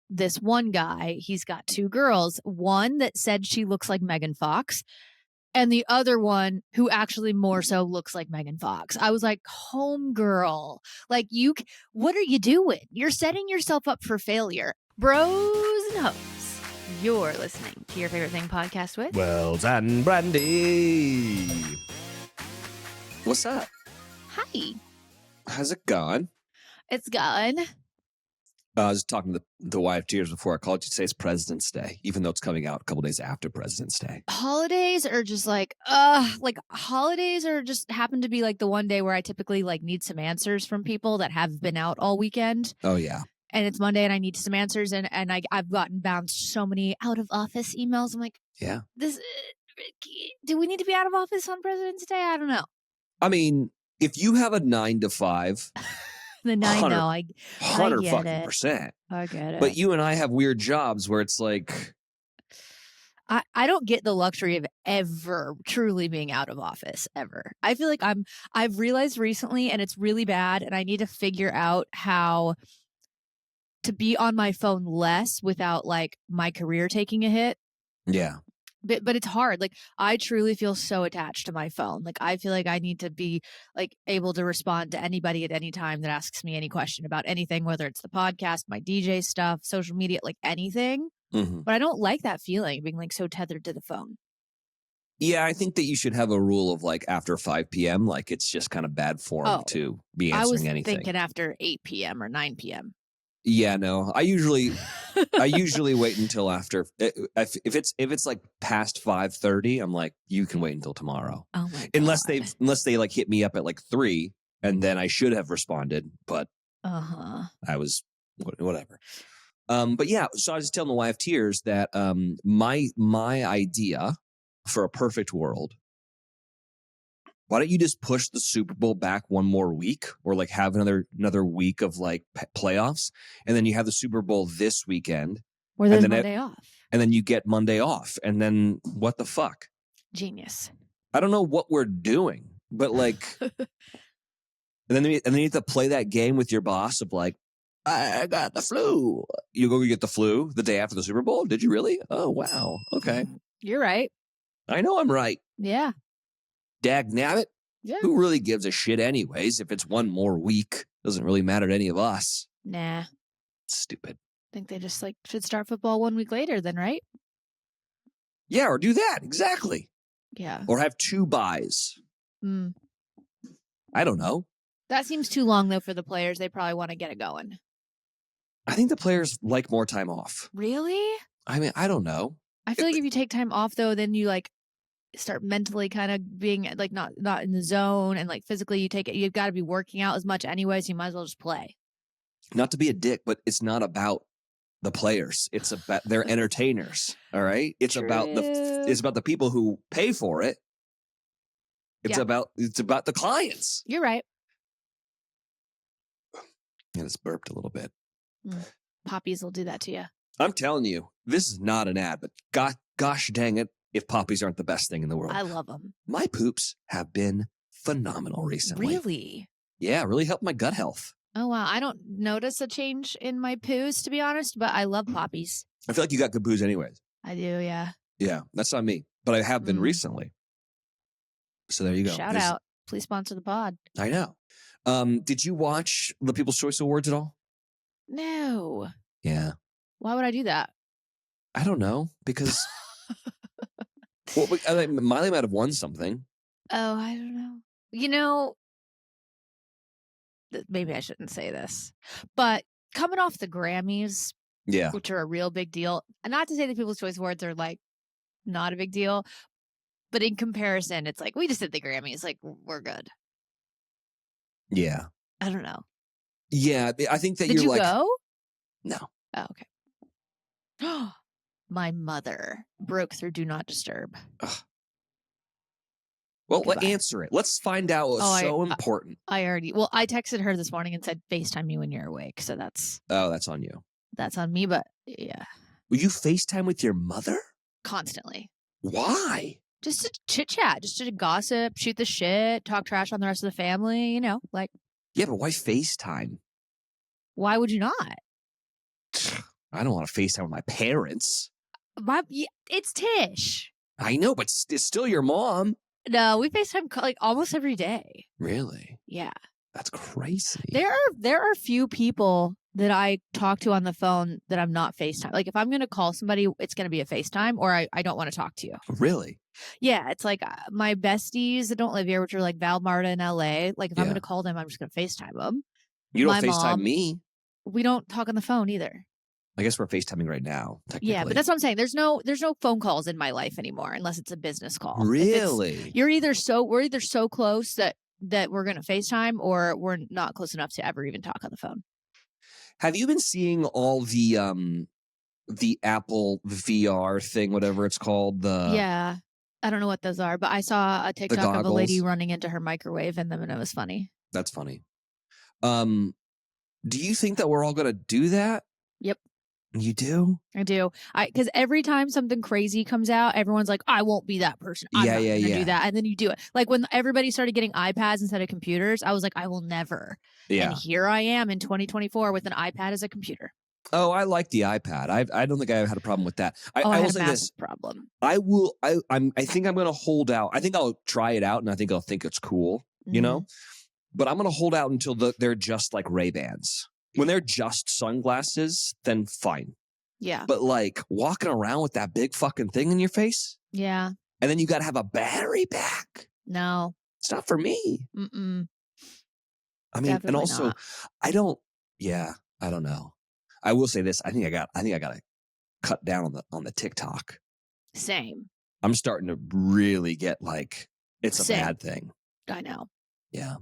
this one guy, he's got 2 girls, one that said she looks like Megan Fox, and the other one who actually more so looks like Megan Fox. I was like, homegirl, like what are you doing? You're setting yourself up for failure. Bros and hoes, you're listening to Your Favorite Thing podcast with Wells and Brandi. What's up? Hi. How's it going? It's gone. I was talking to the YFTers before I called you to say it's President's Day, even though it's coming out a couple days after President's Day. Holidays are just like holidays are just happen to be like the one day where I typically like need some answers from people that have been out all weekend. Oh, yeah. And it's Monday and I need some answers and I've gotten bounced so many out of office emails. I'm like, yeah, do we need to be out of office on President's Day? I don't know. I mean, if you have a 9 to 5, then I know. I get %. I get it. But you and I have weird jobs where it's like, I don't get the luxury of ever truly being out of office ever. I feel like I've realized recently, and it's really bad, and I need to figure out how to be on my phone less without like my career taking a hit. yeah. But it's hard. Like I truly feel so attached to my phone. Like I feel like I need to be like able to respond to anybody at any time that asks me any question about anything, whether it's the podcast, my DJ stuff, social media, like anything. Mm-hmm. But I don't like that feeling, being like so tethered to the phone. Yeah, I think that you should have a rule of like after 5 p.m. Like it's just kind of bad form to be answering anything. I was thinking after 8 p.m. or 9 p.m. Yeah, no. I usually wait until after. If it's like past 5:30, I'm like, you can wait until tomorrow. Oh my God. Unless they like hit me up at like 3, and then I should have responded, but I was whatever. But yeah, so I was telling the YFTers that my idea for a perfect world. Why don't you just push the Super Bowl back one more week, or like have another week of like playoffs, and then you have the Super Bowl this weekend, or there's Monday off, and then you get Monday off, and then what the fuck? Genius. I don't know what we're doing, but like, and then you have to play that game with your boss of like, I got the flu. You go get the flu the day after the Super Bowl. Did you really? Oh wow, okay. You're right. I know I'm right. Yeah. Dag nabbit. Yeah. Who really gives a shit anyways? If it's one more week, doesn't really matter to any of us. Nah. Stupid. I think they just like should start football 1 week later then, right? Yeah, or do that. Exactly. Yeah. Or have 2 buys. I don't know. That seems too long though for the players. They probably want to get it going. I think the players like more time off. Really? I mean, I don't know. I feel like if you take time off though, then you like start mentally kind of being like not in the zone, and like physically you've got to be working out as much anyway, so you might as well just play. Not to be a dick, but it's not about the players. It's about they're entertainers. All right. It's True. about the people who pay for it. It's about the clients. You're right. And it's burped a little bit. Poppies will do that to you. I'm telling you, this is not an ad, but gosh dang it, if poppies aren't the best thing in the world. I love them. My poops have been phenomenal recently. Really? Yeah, really helped my gut health. Oh, wow. I don't notice a change in my poos, to be honest, but I love poppies. I feel like you got good poos anyways. I do, yeah. Yeah, that's not me, but I have been recently. So there you go. Shout out. Please sponsor the pod. I know. Did you watch the People's Choice Awards at all? No. Yeah. Why would I do that? I don't know, because I think Miley might have won something. Oh, I don't know. You know, maybe I shouldn't say this, but coming off the Grammys, which are a real big deal, and not to say the People's Choice Awards are like not a big deal, but in comparison, it's like we just did the Grammys, like we're good. Yeah. I don't know. Yeah, I think that Did you're you like go? No. Oh, okay. My mother broke through Do Not Disturb. Ugh. Well, answer it. Let's find out what's so important. I texted her this morning and said, FaceTime me when you're awake. So that's on you. That's on me, but yeah. Will you FaceTime with your mother? Constantly. Why? Just to chit chat, just to gossip, shoot the shit, talk trash on the rest of the family, you know, like. Yeah, but why FaceTime? Why would you not? I don't want to FaceTime with my parents. It's Tish. I know, but it's still your mom. No, we FaceTime like almost every day. Really? Yeah. That's crazy. There are few people that I talk to on the phone that I'm not FaceTime. Like if I'm going to call somebody, it's going to be a FaceTime or I don't want to talk to you. Really? Yeah. It's like my besties that don't live here, which are like Val, Marta in LA. Like if I'm going to call them, I'm just going to FaceTime them. You don't my FaceTime mom, me. We don't talk on the phone either. I guess we're FaceTiming right now, technically. Yeah, but that's what I'm saying. There's no phone calls in my life anymore unless it's a business call. Really? We're either so close that we're going to FaceTime or we're not close enough to ever even talk on the phone. Have you been seeing all the Apple VR thing, whatever it's called? Yeah. I don't know what those are, but I saw a TikTok of a lady running into her microwave in them and it was funny. That's funny. Do you think that we're all going to do that? Yep. You do? I do. Because every time something crazy comes out, everyone's like, I won't be that person. I'm not going to do that. And then you do it. Like when everybody started getting iPads instead of computers, I was like, I will never. Yeah. And here I am in 2024 with an iPad as a computer. Oh, I like the iPad. I don't think I had a problem with that. I will say this problem. I think I'm going to hold out. I think I'll try it out and I think I'll think it's cool, you know? But I'm going to hold out until they're just like Ray-Bans. When they're just sunglasses, then fine. Yeah. But like walking around with that big fucking thing in your face? Yeah. And then you got to have a battery back? No. It's not for me. Mm-mm. I mean, and also, not. I don't know. I will say this. I think I got to cut down on the TikTok. Same. I'm starting to really get like, it's a bad thing. I know. Yeah.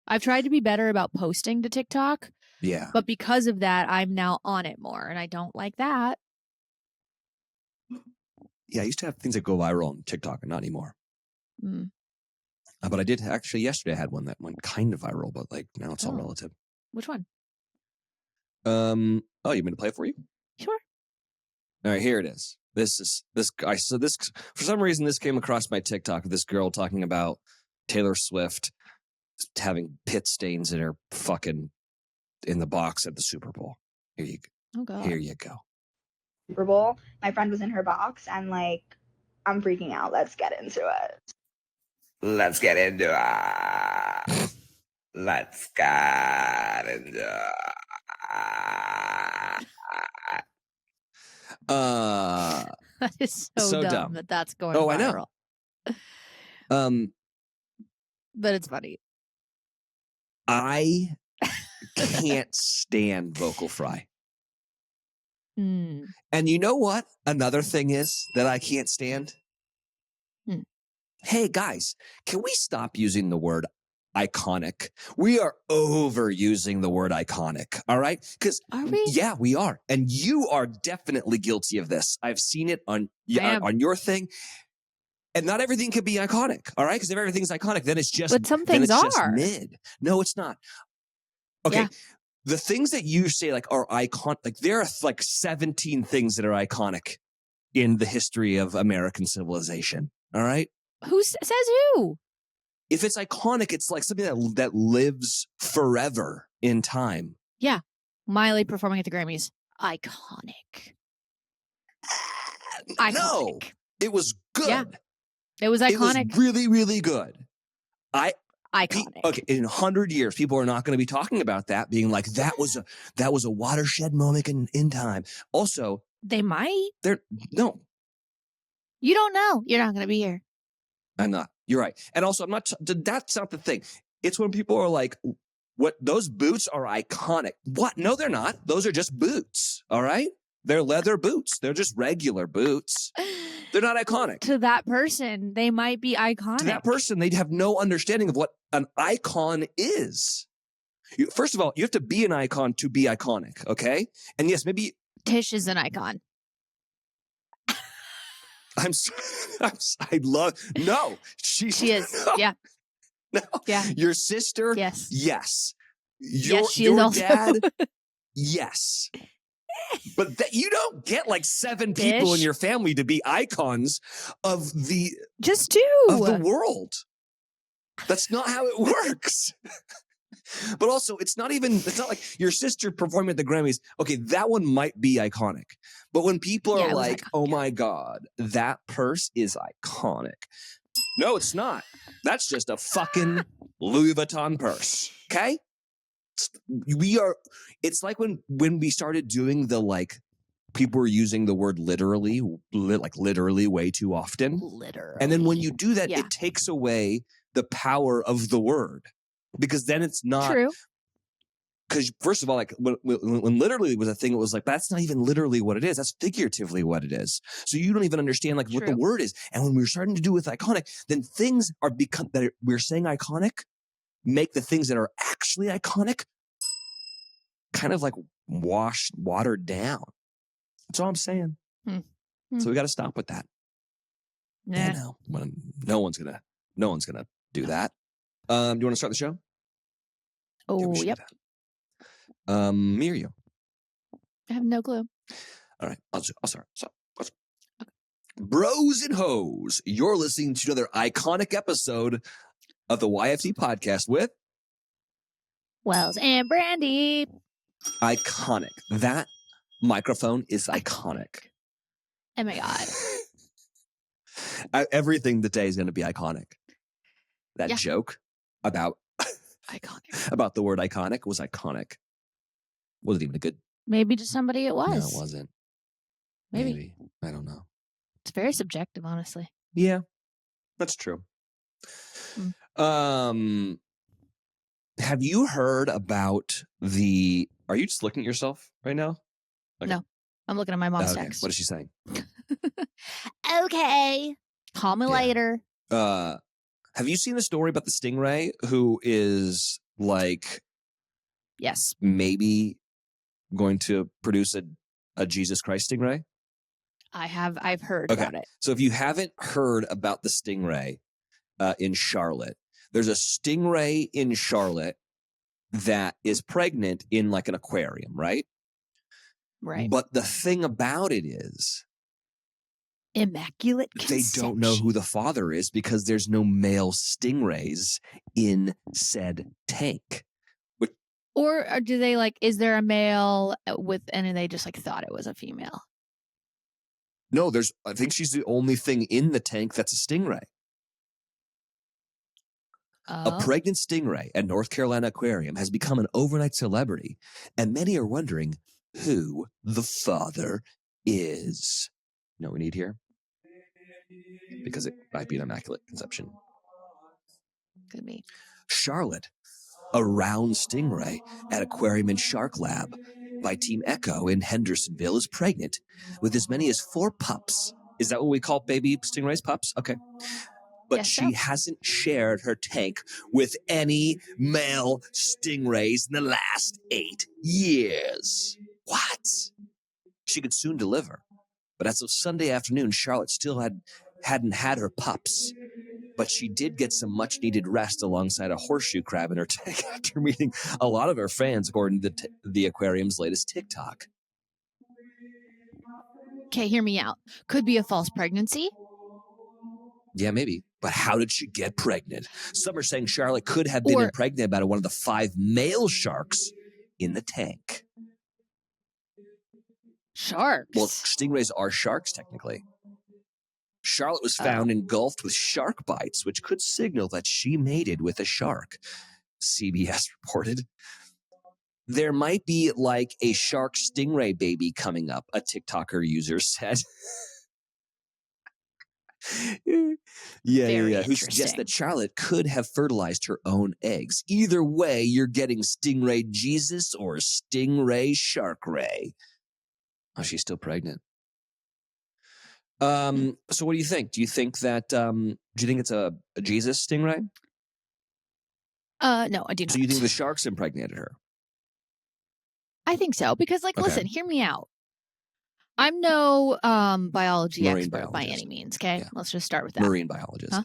I've tried to be better about posting to TikTok. Yeah. But because of that, I'm now on it more, and I don't like that. Yeah, I used to have things that go viral on TikTok, and not anymore. But I did actually yesterday. I had one that went kind of viral, but like now it's all relative. Which one? Oh, you want me to play it for you? Sure. All right, here it is. This guy. So this, for some reason, this came across my TikTok of this girl talking about Taylor Swift having pit stains in her fucking in the box at the Super Bowl. Here you go. Oh God. Here you go. Super Bowl. My friend was in her box and like, I'm freaking out. Let's get into it. Let's get into it. Let's get into it. That is so dumb that's going viral. I know. But it's funny. I can't stand vocal fry. And you know what? Another thing is that I can't stand. Hey guys, can we stop using the word iconic? We are overusing the word iconic. All right? Because yeah, we are. And you are definitely guilty of this. I've seen it on your thing. And not everything can be iconic. All right? Because if everything's iconic, then it's just, but some things are just mid. No, it's not. Okay. Yeah. The things that you say like are iconic, like there are like 17 things that are iconic in the history of American civilization. All right? Who says who? If it's iconic, it's like something that lives forever in time. Yeah. Miley performing at the Grammys. Iconic. Iconic. No, it was good. Yeah. It was iconic. It was really, really good. Iconic. Okay, in 100 years, people are not going to be talking about that, being like, that was a watershed moment in time. Also, they might. No. You don't know. You're not going to be here. I'm not. You're right. And also, I'm not. That's not the thing. It's when people are like, "What? Those boots are iconic." What? No, they're not. Those are just boots. All right. They're leather boots. They're just regular boots. They're not iconic. To that person, they might be iconic. To that person, they'd have no understanding of what an icon is. First of all, you have to be an icon to be iconic, okay? And yes, maybe... Tish is an icon. I love... No. She is, no, yeah. No. Yeah. Your sister? Yes. Yes. Yes, she is also. Dad? Yes. But you don't get like 7 people in your family to be icons of the... Just 2. Of the world. That's not how it works. But also, it's not like your sister performing at the Grammys. Okay, that one might be iconic. But when people are like, oh my God, that purse is iconic. No, it's not. That's just a fucking Louis Vuitton purse. Okay? It's like when we started doing the like, people were using the word literally way too often. Literally. And then when you do that, it takes away the power of the word. Because then it's not true. Because first of all, like when literally was a thing, it was like, that's not even literally what it is. That's figuratively what it is. So you don't even understand like what the word is. And when we're starting to do with iconic, then things are we're saying iconic, make the things that are actually iconic kind of like watered down. That's all I'm saying. So we got to stop with that. Yeah. No one's gonna do that. Do you want to start the show? Oh, yep. Me or you? I have no clue. All right, I'll start. Okay. Bros and hoes, you're listening to another iconic episode of the YFT podcast with Wells and Brandi. Iconic. That microphone is iconic. Oh my God. Everything today is going to be iconic. That joke about iconic, about the word iconic was iconic. Wasn't even a good. Maybe to somebody it was. No, it wasn't. Maybe. I don't know. It's very subjective, honestly. Yeah, that's true. Have you heard about the? Are you just looking at yourself right now? Okay. No, I'm looking at my mom's text. What is she saying? Okay, call me later. Have you seen the story about the Stingray who is like, yes, maybe going to produce a Jesus Christ Stingray? I've heard about it. So if you haven't heard about the Stingray in Charlotte, there's a Stingray in Charlotte that is pregnant in like an aquarium, right? Right. But the thing about it is, immaculate conception. They don't know who the father is because there's no male stingrays in said tank. Or do they like, is there a male and they just like thought it was a female? No, I think she's the only thing in the tank that's a stingray. A pregnant stingray at North Carolina Aquarium has become an overnight celebrity, and many are wondering who the father is. You know what we need here? Because it might be an immaculate conception. Could be. Charlotte, a round stingray at Aquarium and Shark Lab by Team Echo in Hendersonville, is pregnant with as many as 4 pups. Is that what we call baby stingrays? Pups? Okay. But she hasn't shared her tank with any male stingrays in the last 8 years. What? She could soon deliver. But as of Sunday afternoon, Charlotte still hadn't had her pups. But she did get some much-needed rest alongside a horseshoe crab in her tank after meeting a lot of her fans, according to the aquarium's latest TikTok. Okay, hear me out. Could be a false pregnancy. Yeah, maybe. But how did she get pregnant? Some are saying Charlotte could have been impregnated by one of the 5 male sharks in the tank. Sharks? Well, stingrays are sharks, technically. Charlotte was found engulfed with shark bites, which could signal that she mated with a shark, CBS reported. There might be like a shark stingray baby coming up, a TikToker user said. Yeah. Who suggests that Charlotte could have fertilized her own eggs. Either way, you're getting Stingray Jesus or Stingray Shark Ray. Oh, she's still pregnant. So what do you think? Do you think that do you think it's a Jesus stingray? No, I do not. So you think the sharks impregnated her? I think so. Because listen, hear me out. I'm no biology Marine expert by any means, okay? Yeah. Let's just start with that. Marine biologist. Huh?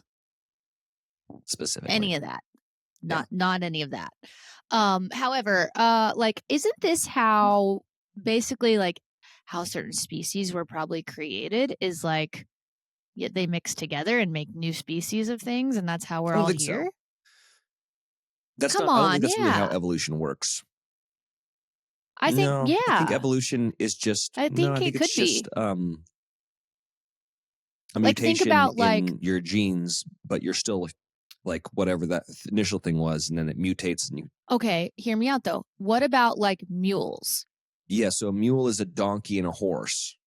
Specifically. Any of that. Not any of that. However, isn't this how basically how certain species were probably created is they mix together and make new species of things, and that's how we're all here? That's Come not. I don't on, think that's really how yeah. evolution works. I think, No, yeah. I think evolution is just. I think it could it's just a Like, think mutation about, like- in your genes, but you're still like whatever that initial thing was, and then it mutates and you. Okay, hear me out though. What about like mules? Yeah, so a mule is a donkey and a horse,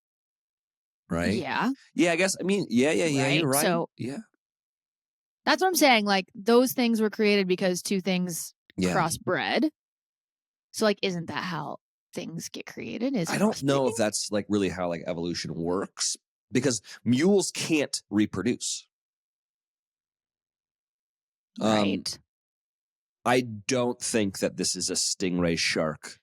right? Yeah. Yeah, I guess. I mean, yeah, Right, you're right. so- yeah, That's what I'm saying. Like, those things were created because two things yeah. crossbred. So, like, isn't that how things get created? Is I don't know crossbreeding? if that's like really how like evolution works because mules can't reproduce. Right. I don't think that this is a stingray shark.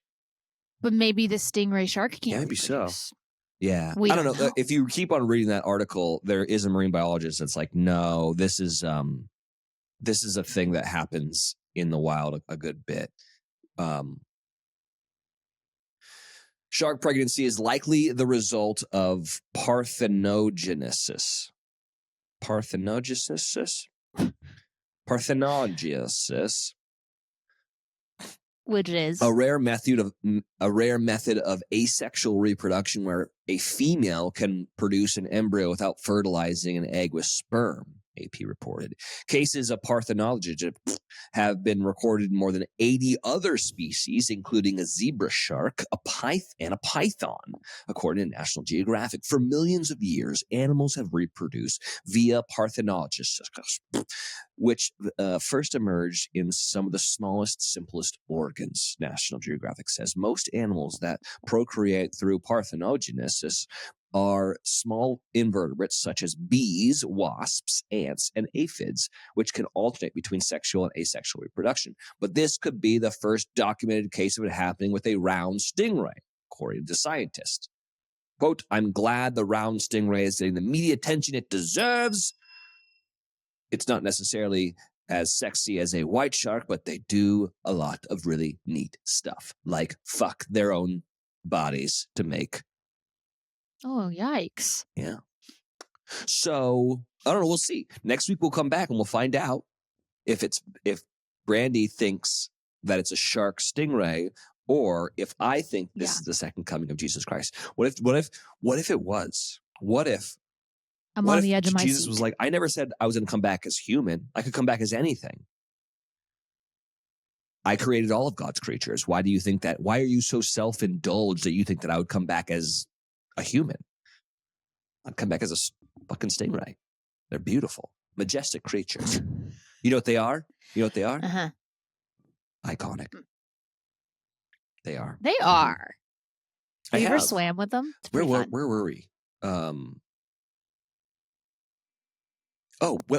But maybe the stingray shark can't Yeah, maybe so. reproduce. Yeah, We I don't don't know. know. If you keep on reading that article, there is a marine biologist that's like, no, this is a thing that happens in the wild a good bit. Shark pregnancy is likely the result of parthenogenesis. Parthenogenesis? Parthenogenesis. Which is A rare method of asexual reproduction where a female can produce an embryo without fertilizing an egg with sperm, AP reported. Cases of parthenogenesis have been recorded in more than 80 other species, including a zebra shark, a python, according to National Geographic. For millions of years, animals have reproduced via parthenogenesis, which first emerged in some of the smallest, simplest organs, National Geographic says. Most animals that procreate through parthenogenesis are small invertebrates such as bees, wasps, ants, and aphids, which can alternate between sexual and asexual reproduction. But this could be the first documented case of it happening with a round stingray, according to scientists. Quote, I'm glad the round stingray is getting the media attention it deserves. It's not necessarily as sexy as a white shark, but they do a lot of really neat stuff, like fuck their own bodies to make. Oh, yikes. Yeah. So, I don't know. We'll see. Next week we'll come back and we'll find out if Brandi thinks that it's a shark stingray or if I think this is the second coming of Jesus Christ. What if it was? What if I'm on the edge of my Jesus seat. was like, I never said I was going to come back as human. I could come back as anything. I created all of God's creatures. Why do you think that? Why are you so self-indulged that you think that I would come back as a human? I'd come back as a fucking stingray. They're beautiful, majestic creatures. You know what they are? Uh-huh. Iconic. They are. They are. I Have you ever have. swam with them? It's Where pretty fun. were we?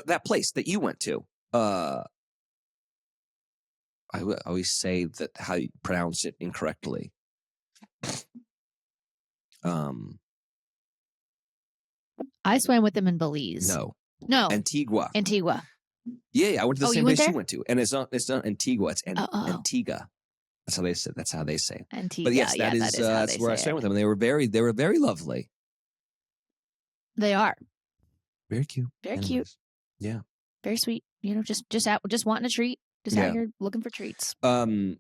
That place that you went to. I always say that how you pronounce it incorrectly. I swam with them in Belize. No. Antigua. Yeah, I went to the same you went place there? you went to, and it's not Antigua. It's Antigua. That's how they said. That's how they say. Antigua. But yes, that is how that's they where I say swam it. with them, and they were very lovely. They are. Very cute. Very Anyways. cute. Yeah. Very sweet. You know, just wanting a treat. Just out here looking for treats. You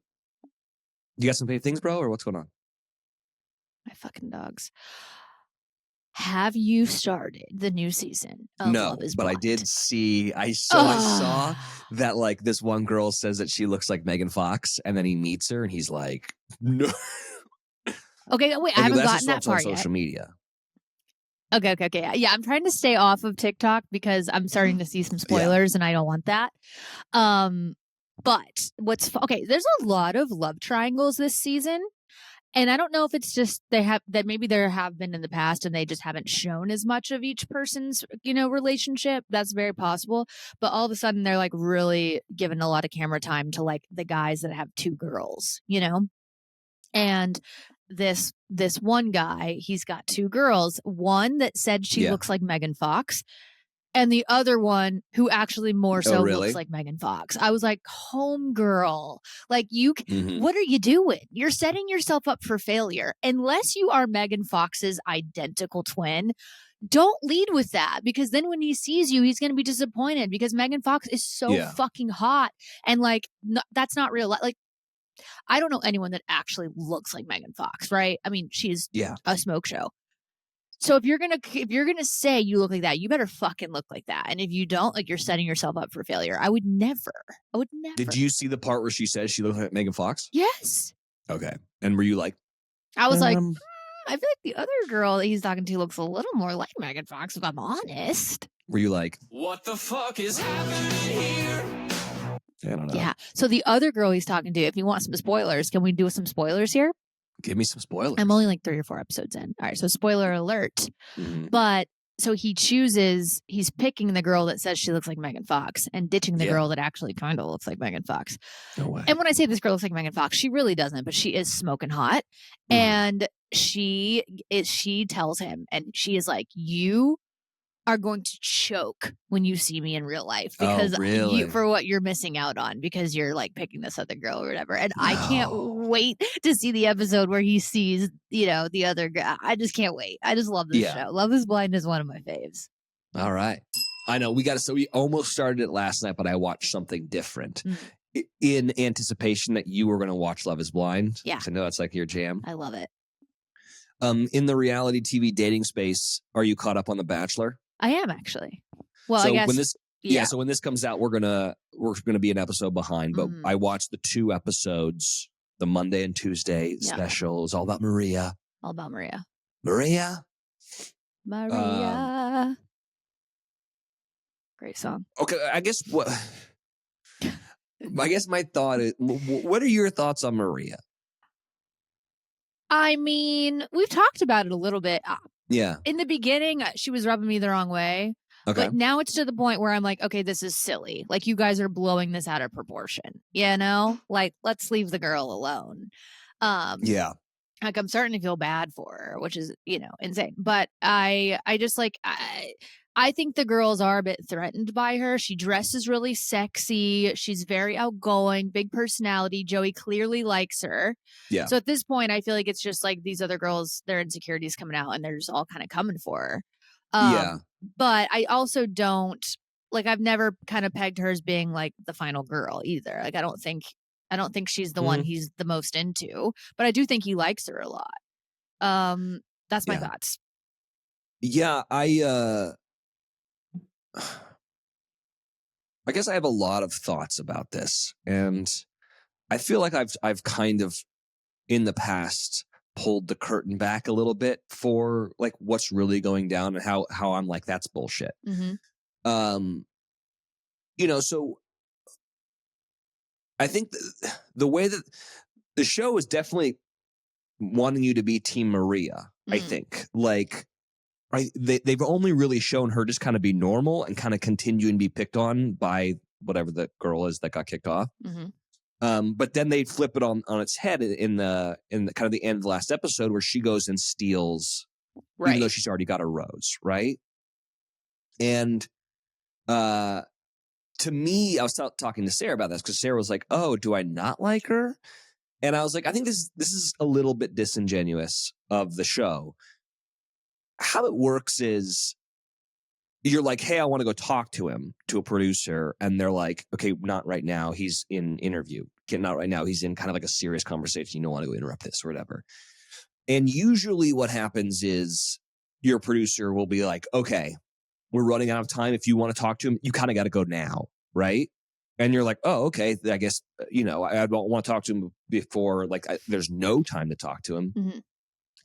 got some favorite things, bro, or what's going on? My fucking dogs. Have you started the new season of No, Love is but Blind? I did see. I saw that like this one girl says that she looks like Megan Fox, and then he meets her, and he's like, "No." Okay, wait, I haven't gotten that far on yet. social media. Okay. Yeah, I'm trying to stay off of TikTok because I'm starting to see some spoilers, and I don't want that. But there's a lot of love triangles this season. And I don't know if it's just maybe there have been in the past and they just haven't shown as much of each person's, relationship. That's very possible. But all of a sudden they're like really giving a lot of camera time to like the guys that have two girls, And this one guy, he's got two girls. One that said she looks like Megan Fox. and the other one who actually more so really? looks like Megan Fox. I was like, homegirl, like Mhm. what are you doing? You're setting yourself up for failure. Unless you are Megan Fox's identical twin, don't lead with that, because then when he sees you, he's going to be disappointed because Megan Fox is so fucking hot. And like, that's not real. Like, I don't know anyone that actually looks like Megan Fox, right? I mean, she's a smoke show. So if you're gonna say you look like that, you better fucking look like that. And if you don't, like, you're setting yourself up for failure. I would never. Did you see the part where she says she looked like Megan Fox? Yes. Okay. And were you like? I was like, I feel like the other girl that he's talking to looks a little more like Megan Fox, if I'm honest. Were you like, what the fuck is happening here? I don't know. Yeah. So the other girl he's talking to, if you want some spoilers, can we do some spoilers here? Give me some spoilers. I'm only like 3 or 4 episodes in. All right. So spoiler alert. Mhm. But so he's picking the girl that says she looks like Megan Fox and ditching the girl that actually kind of looks like Megan Fox. No way. And when I say this girl looks like Megan Fox, she really doesn't, but she is smoking hot. And she tells him, and she is like, you are going to choke when you see me in real life because for what you're missing out on because you're like picking this other girl or whatever. And I can't wait to see the episode where he sees, the other guy. I just can't wait. I just love this show. Love is Blind is one of my faves. All right. I know we almost started it last night, but I watched something different in anticipation that you were going to watch Love is Blind. Yeah. I know that's like your jam. I love it. In the reality TV dating space, are you caught up on The Bachelor? I am actually. Well, so I guess when this so when this comes out, we're gonna be an episode behind. But I watched the 2 episodes, the Monday and Tuesday special. It was all about Maria. All about Maria. Maria. Great song. Okay, I guess my thought is, what are your thoughts on Maria? I mean, we've talked about it a little bit. Yeah. In the beginning, she was rubbing me the wrong way. Okay. But now it's to the point where I'm like, okay, this is silly. Like, you guys are blowing this out of proportion. Like, let's leave the girl alone. Yeah. Like, I'm starting to feel bad for her, which is, insane. But I just like, I think the girls are a bit threatened by her. She dresses really sexy. She's very outgoing, big personality. Joey clearly likes her. Yeah. So at this point, I feel like it's just like these other girls, their insecurities coming out and they're just all kind of coming for her. Yeah. But I also don't, like, I've never kind of pegged her as being like the final girl either. Like, I don't think she's the one he's the most into, but I do think he likes her a lot. That's my thoughts. Yeah. I guess I have a lot of thoughts about this, and I feel like I've kind of in the past pulled the curtain back a little bit for like what's really going down and how I'm like, that's bullshit. Mm-hmm. So I think the way that the show is definitely wanting you to be Team Maria. I think like. They've only really shown her just kind of be normal and kind of continue and be picked on by whatever the girl is that got kicked off. Mm-hmm. But then they flip it on its head in the kind of the end of the last episode where she goes and steals, even though she's already got a rose, right? And to me, I was talking to Sarah about this because Sarah was like, "Oh, do I not like her?" And I was like, "I think this is a little bit disingenuous of the show." How it works is you're like, hey, I want to go talk to him, to a producer. And they're like, okay, not right now. He's in interview. Not right now. He's in kind of like a serious conversation. You don't want to interrupt this or whatever. And usually what happens is your producer will be like, okay, we're running out of time. If you want to talk to him, you kind of got to go now. Right. And you're like, oh, okay, I guess, I don't want to talk to him before, like, there's no time to talk to him. Mm-hmm.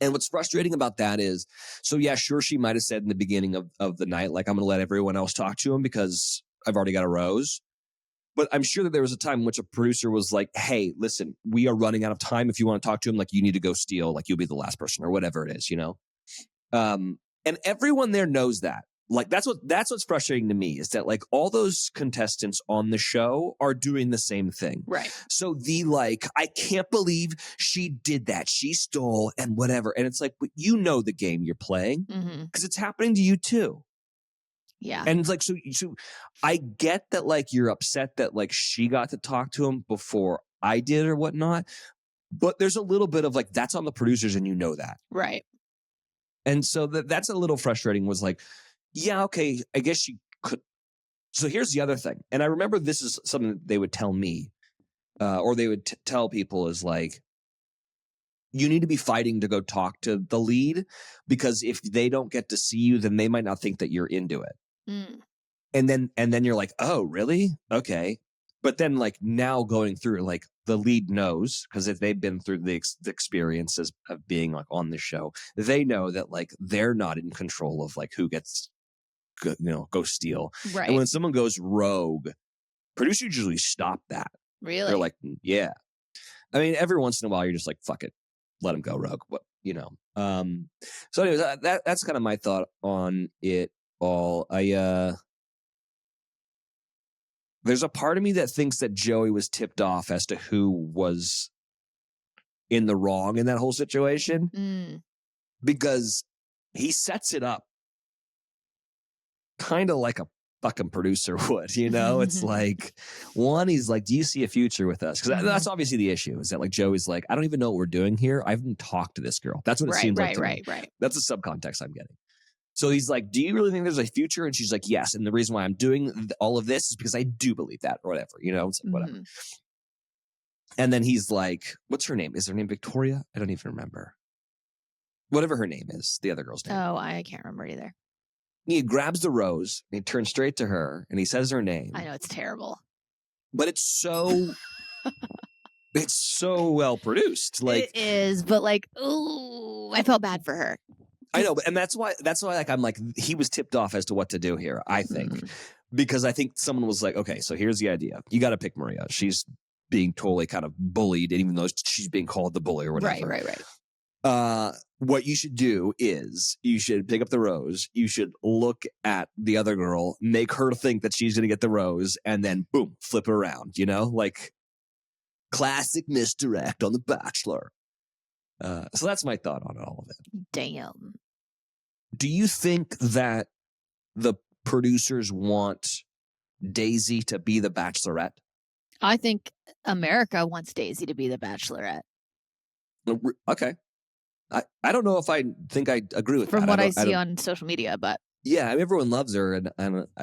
And what's frustrating about that is, so yeah, sure, she might have said in the beginning of the night, like, I'm going to let everyone else talk to him because I've already got a rose. But I'm sure that there was a time in which a producer was like, hey, listen, we are running out of time. If you want to talk to him, like, you need to go steal, like, you'll be the last person or whatever it is, And everyone there knows that. Like, that's what's frustrating to me is that, like, all those contestants on the show are doing the same thing. Right. So I can't believe she did that. She stole and whatever. And it's like, but the game you're playing because it's happening to you too. Yeah. And it's like, so I get that like you're upset that like she got to talk to him before I did or whatnot, but there's a little bit of like, that's on the producers and you know that. Right. And so that's a little frustrating was like, yeah, okay, I guess she could. So here's the other thing. And I remember this is something that they would tell me or they would tell people is like, you need to be fighting to go talk to the lead because if they don't get to see you, then they might not think that you're into it. Mm. And then you're like, oh, really? Okay. But then like now going through like the lead knows because if they've been through the experiences of being like on the show, they know that like they're not in control of like who gets, go steal. Right. And when someone goes rogue, producers usually stop that. Really? They're like, yeah. I mean, every once in a while you're just like, fuck it. Let him go rogue. But, so anyways, that's kind of my thought on it all. There's a part of me that thinks that Joey was tipped off as to who was in the wrong in that whole situation because he sets it up kind of like a fucking producer would, It's like, one, he's like, do you see a future with us? Because that's obviously the issue is that like Joey's like, I don't even know what we're doing here. I haven't talked to this girl. That's what it seems like to me. Right. That's the subcontext I'm getting. So he's like, do you really think there's a future? And she's like, yes. And the reason why I'm doing all of this is because I do believe that or whatever, it's like, whatever. And then he's like, what's her name? Is her name Victoria? I don't even remember. Whatever her name is, the other girl's name. Oh, I can't remember either. He grabs the rose and he turns straight to her and he says her name. I know it's terrible. But it's so well produced. Like it is, but like, ooh, I felt bad for her. I know, and that's why like I'm like he was tipped off as to what to do here, I think. Because I think someone was like, okay, so here's the idea. You got to pick Maria. She's being totally kind of bullied, even though she's being called the bully or whatever. Right. What you should do is you should pick up the rose. You should look at the other girl, make her think that she's going to get the rose, and then boom, flip it around, like classic misdirect on The Bachelor. So that's my thought on all of it. Damn. Do you think that the producers want Daisy to be the Bachelorette? I think America wants Daisy to be the Bachelorette. Okay. I don't know if I think I agree with From that. what I see on social media, but yeah, I mean, everyone loves her, and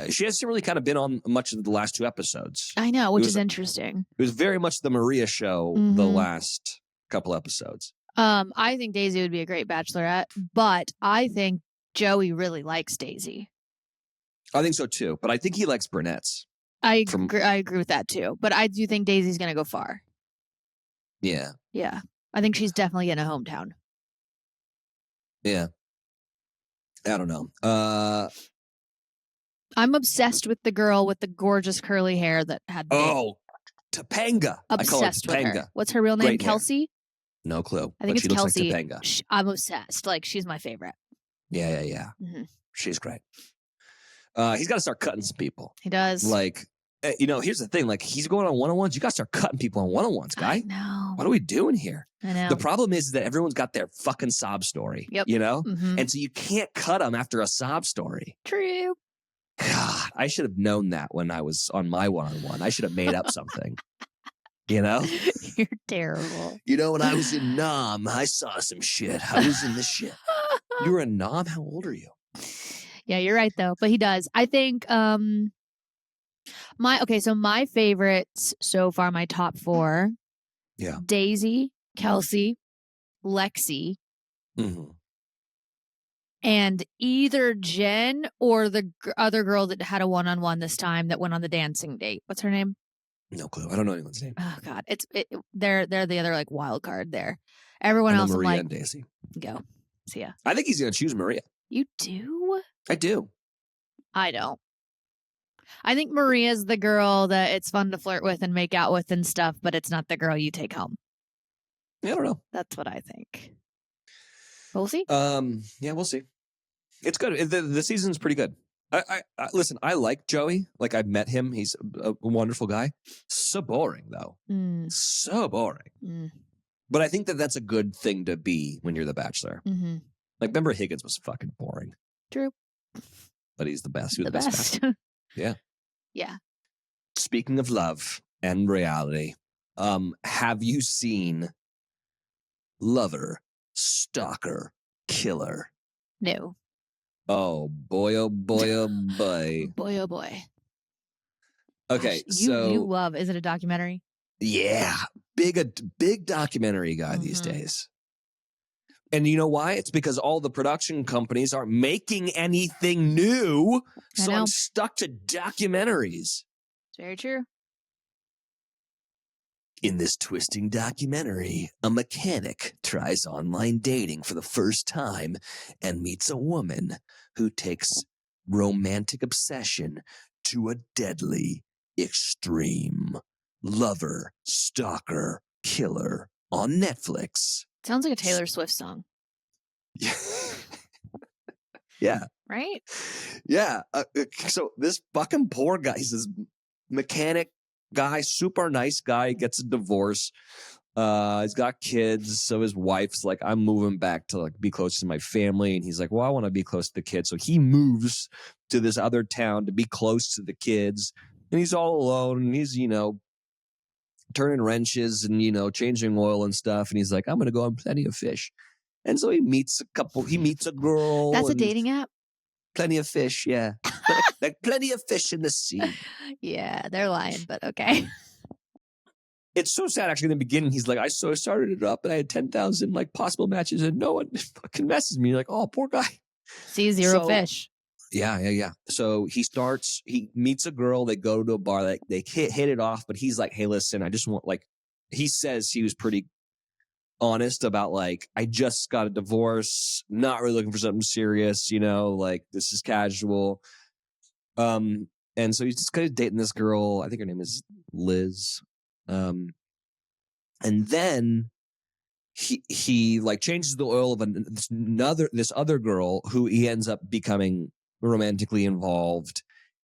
she hasn't really kind of been on much of the last two episodes. I know, which is interesting. It was very much the Maria show the last couple episodes. I think Daisy would be a great Bachelorette, but I think Joey really likes Daisy. I think so too, but I think he likes brunettes. I agree with that too, but I do think Daisy's going to go far. Yeah. Yeah. I think she's definitely in a hometown. Yeah. I don't know. I'm obsessed with the girl with the gorgeous curly hair that had Topanga. Obsessed I call her with Topanga. her. What's her real name? Great Kelsey? Hair. No clue. I think it's Kelsey. Looks like Topanga. I'm obsessed. Like, she's my favorite. Yeah. Mm-hmm. She's great. He's got to start cutting some people. He does. Like, here's the thing. Like, he's going on one-on-ones. You got to start cutting people on one-on-ones, guy. I know. What are we doing here? I know. The problem is that everyone's got their fucking sob story. Yep. And so you can't cut them after a sob story. True. God, I should have known that when I was on my one-on-one. I should have made up something. You're terrible. When I was in Nam, I saw some shit. I was in this shit. You were in Nam? How old are you? Yeah, you're right though. But he does. I think my favorites so far, my top 4. Yeah. Daisy, Kelsey, Lexi, and either Jen or the other girl that had a one-on-one this time that went on the dancing date. What's her name? No clue. I don't know anyone's name. Oh God, they're the other like wild card there. Everyone else, Maria I'm like, and Daisy. Go. See ya. I think he's gonna choose Maria. You do? I do. I don't. I think Maria's the girl that it's fun to flirt with and make out with and stuff, but it's not the girl you take home. Yeah, I don't know. That's what I think. We'll see. Yeah, we'll see. It's good. The season's pretty good. I listen, I like Joey. Like, I've met him. He's a wonderful guy. So boring, though. So boring. But I think that that's a good thing to be when you're the Bachelor. Like, remember Higgins was fucking boring. True. but he's the best. He was The the best. best. Yeah. Yeah. Speaking of love and reality, have you seen Lover, Stalker, Killer? No. Oh boy, oh boy, oh boy. Boy, oh boy. Okay, Gosh, so you love. Is it a documentary? yeah, big documentary guy these days. And you know why? It's because all the production companies aren't making anything new. So I'm stuck to documentaries. It's very true. In this twisting documentary, a mechanic tries online dating for the first time and meets a woman who takes romantic obsession to a deadly extreme. Lover, Stalker, Killer on Netflix. Sounds like a Taylor Swift song. Yeah. Right? Yeah. So this fucking poor guy, he's this mechanic guy, super nice guy, gets a divorce. He's got kids. So his wife's like, I'm moving back to like be close to my family. And he's like, well, I want to be close to the kids. So he moves to this other town to be close to the kids. And he's all alone. And he's, turning wrenches and, changing oil and stuff. And he's like, I'm going to go on Plenty of Fish. And so he meets a girl. That's a dating app? Plenty of Fish, yeah. like Plenty of Fish in the sea. Yeah, they're lying, but okay. It's so sad, actually, in the beginning. He's like, I started it up and I had 10,000 like possible matches and no one fucking messes me. You're like, oh, poor guy. See, zero fish. Yeah. So he meets a girl. They go to a bar. They hit it off, but he's like, hey, listen, I just want he says he was pretty honest about I just got a divorce, not really looking for something serious, this is casual. And so he's just kind of dating this girl. I think her name is Liz. And then he changes the oil of this other girl who he ends up becoming romantically involved.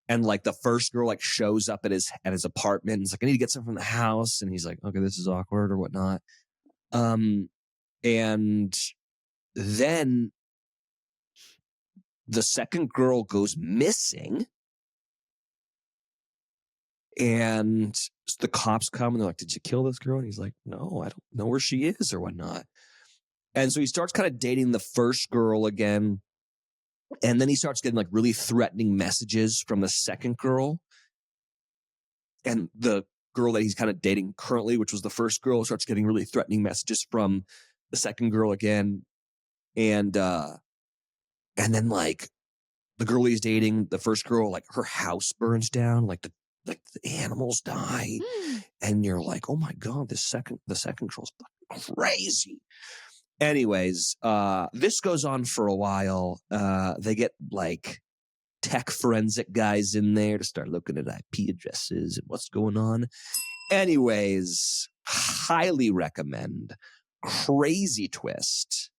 And the first girl shows up at his apartment and is like, I need to get something from the house. And he's like, okay, this is awkward or whatnot. And then the second girl goes missing. And the cops come and they're like, did you kill this girl? And he's like, no, I don't know where she is or whatnot. And so he starts kind of dating the first girl again. And then he starts getting really threatening messages from the second girl. And the girl that he's kind of dating currently, which was the first girl, starts getting really threatening messages from the second girl again. And then the girl he's dating, the first girl, her house burns down, the animals die. And you're like, oh my God, the second girl's fucking crazy. Anyways, this goes on for a while. They get tech forensic guys in there to start looking at IP addresses and what's going on. Anyways, highly recommend. Crazy twist.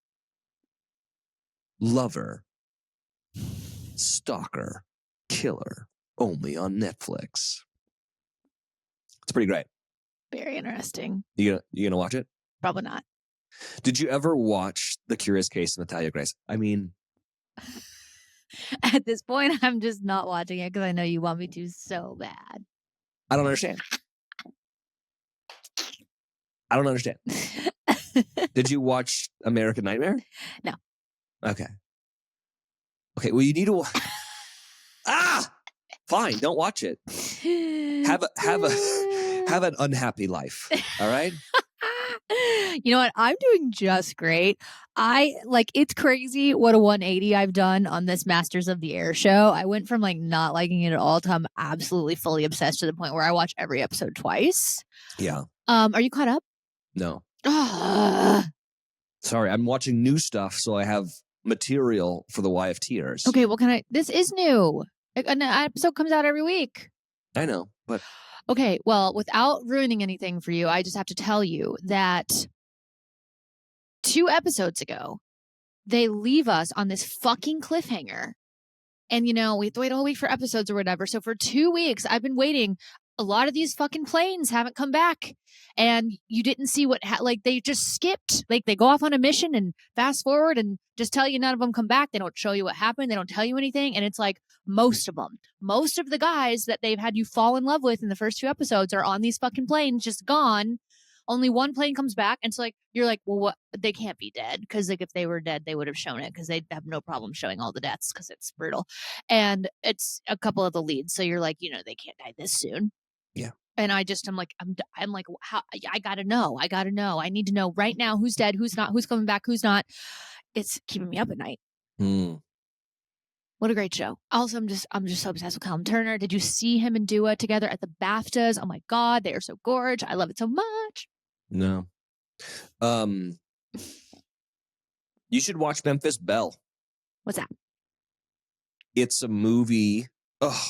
Lover, Stalker, Killer, only on Netflix. It's pretty great. Very interesting. You gonna watch it? Probably not. Did you ever watch The Curious Case of Natalia Grace? I mean, at this point, I'm just not watching it because I know you want me to so bad. I don't understand. Did you watch American Nightmare? No. Okay. Well, you need to. Fine. Don't watch it. Have an unhappy life. All right. You know what? I'm doing just great. It's crazy what a 180 I've done on this Masters of the Air show. I went from not liking it at all to I'm absolutely fully obsessed to the point where I watch every episode twice. Yeah. Are you caught up? No. Sorry, I'm watching new stuff, so I have material for the YFTers. Okay, well, this is new. An episode comes out every week. I know, but okay, well, without ruining anything for you, I just have to tell you that 2 episodes ago, they leave us on this fucking cliffhanger. And, we have to wait a whole week for episodes or whatever. So for 2 weeks, I've been waiting. a lot of these fucking planes haven't come back, and you didn't see what like they just skipped. Like they go off on a mission and fast forward and just tell you none of them come back. They don't show you what happened. They don't tell you anything, and it's like most of them, most of the guys that they've had you fall in love with in the first 2 episodes are on these fucking planes, just gone. Only one plane comes back, and it's like you're like, well, what? They can't be dead, because like if they were dead, they would have shown it, because they'd have no problem showing all the deaths, because it's brutal, and it's a couple of the leads. So you're like, they can't die this soon. Yeah. And I'm like, how? I gotta know. I need to know right now who's dead, who's not, who's coming back, who's not. It's keeping me up at night. What a great show. Also, I'm just so obsessed with Callum Turner. Did you see him and Dua together at the BAFTAs? Oh my God, they are so gorgeous. I love it so much. No. You should watch Memphis Belle. What's that? It's a movie. Oh,